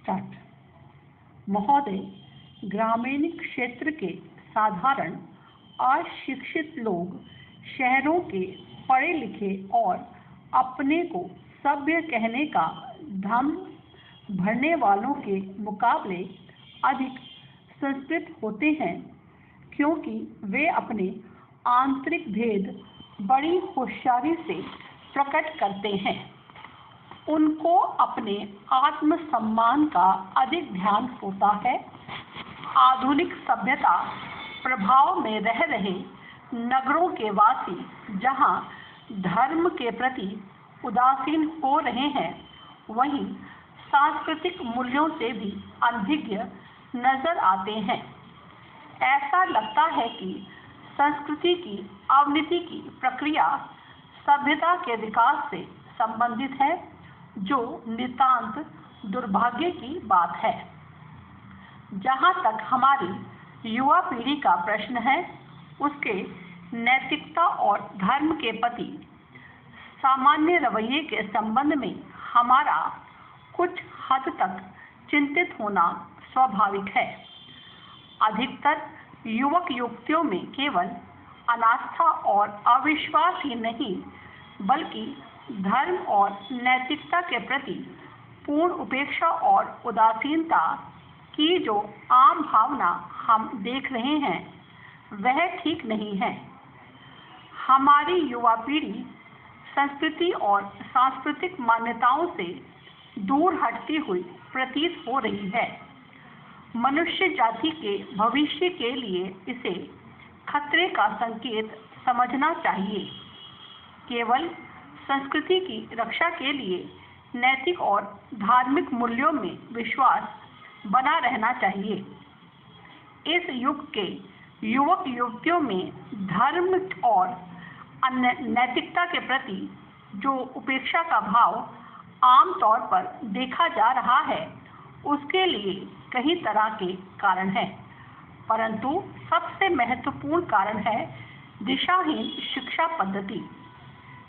Start. महोदय, ग्रामीण क्षेत्र के साधारण अशिक्षित लोग शहरों के पढ़े लिखे और अपने को सभ्य कहने का दम भरने वालों के मुकाबले अधिक संस्कृत होते हैं, क्योंकि वे अपने आंतरिक भेद बड़ी होशियारी से प्रकट करते हैं। उनको अपने आत्मसम्मान का अधिक ध्यान होता है। आधुनिक सभ्यता प्रभाव में रह रहे नगरों के वासी जहां धर्म के प्रति उदासीन हो रहे हैं, वहीं सांस्कृतिक मूल्यों से भी अनभिज्ञ नजर आते हैं। ऐसा लगता है कि संस्कृति की अवनति की प्रक्रिया सभ्यता के विकास से संबंधित है, जो नितांत दुर्भाग्य की बात है। जहाँ तक हमारी युवा पीढ़ी का प्रश्न है, उसके नैतिकता और धर्म के प्रति सामान्य रवैये के संबंध में हमारा कुछ हद तक चिंतित होना स्वाभाविक है। अधिकतर युवक युवतियों में केवल अनास्था और अविश्वास ही नहीं, बल्कि धर्म और नैतिकता के प्रति पूर्ण उपेक्षा और उदासीनता की जो आम भावना हम देख रहे हैं, वह ठीक नहीं है। हमारी युवा पीढ़ी संस्कृति और सांस्कृतिक मान्यताओं से दूर हटती हुई प्रतीत हो रही है। मनुष्य जाति के भविष्य के लिए इसे खतरे का संकेत समझना चाहिए। केवल संस्कृति की रक्षा के लिए नैतिक और धार्मिक मूल्यों में विश्वास बना रहना चाहिए। इस युग के युवक युवतियों में धर्म और नैतिकता के प्रति जो उपेक्षा का भाव आम तौर पर देखा जा रहा है, उसके लिए कई तरह के कारण हैं, परंतु सबसे महत्वपूर्ण कारण है दिशाहीन शिक्षा पद्धति।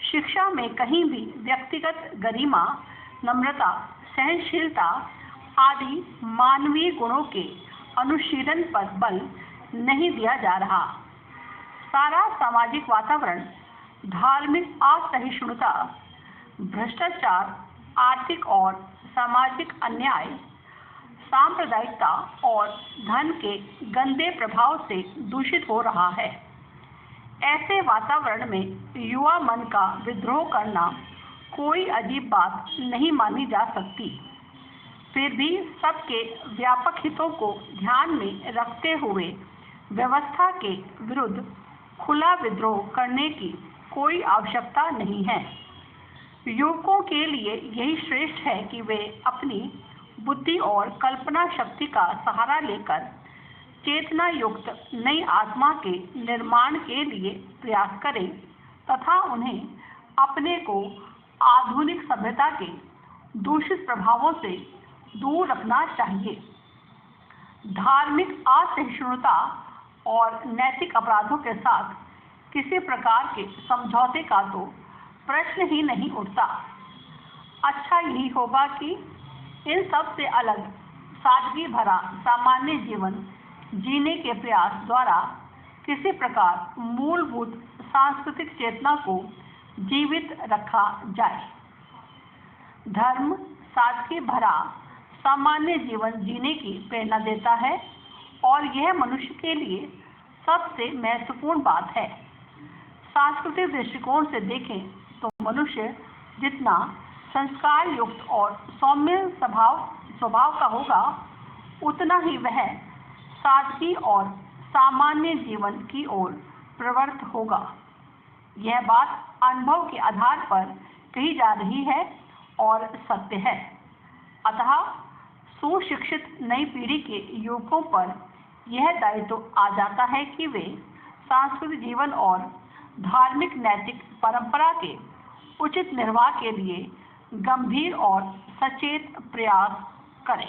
शिक्षा में कहीं भी व्यक्तिगत गरिमा, नम्रता, सहनशीलता आदि मानवीय गुणों के अनुशीलन पर बल नहीं दिया जा रहा। सारा सामाजिक वातावरण धार्मिक असहिष्णुता, भ्रष्टाचार, आर्थिक और सामाजिक अन्याय, सांप्रदायिकता और धन के गंदे प्रभाव से दूषित हो रहा है। ऐसे वातावरण में युवा मन का विद्रोह करना कोई अजीब बात नहीं मानी जा सकती। फिर भी सबके व्यापक हितों को ध्यान में रखते हुए व्यवस्था के विरुद्ध खुला विद्रोह करने की कोई आवश्यकता नहीं है। युवकों के लिए यही श्रेष्ठ है कि वे अपनी बुद्धि और कल्पना शक्ति का सहारा लेकर चेतना युक्त नई आत्मा के निर्माण के लिए प्रयास करें तथा उन्हें अपने को आधुनिक सभ्यता के दूषित प्रभावों से दूर रखना चाहिए। धार्मिक असहिष्णुता और नैतिक अपराधों के साथ किसी प्रकार के समझौते का तो प्रश्न ही नहीं उठता। अच्छा यही होगा कि इन सब से अलग सादगी भरा सामान्य जीवन जीने के प्रयास द्वारा किसी प्रकार मूलभूत सांस्कृतिक चेतना को जीवित रखा जाए। धर्म सादगी भरा सामान्य जीवन जीने की प्रेरणा देता है और यह मनुष्य के लिए सबसे महत्वपूर्ण बात है। सांस्कृतिक दृष्टिकोण से देखें तो मनुष्य जितना संस्कार युक्त और सौम्य स्वभाव का होगा, उतना ही वह सादगी और सामान्य जीवन की ओर प्रवृत्त होगा। यह बात अनुभव के आधार पर कही जा रही है और सत्य है। अतः सुशिक्षित नई पीढ़ी के युवकों पर यह दायित्व आ जाता है कि वे सांस्कृतिक जीवन और धार्मिक नैतिक परंपरा के उचित निर्वाह के लिए गंभीर और सचेत प्रयास करें।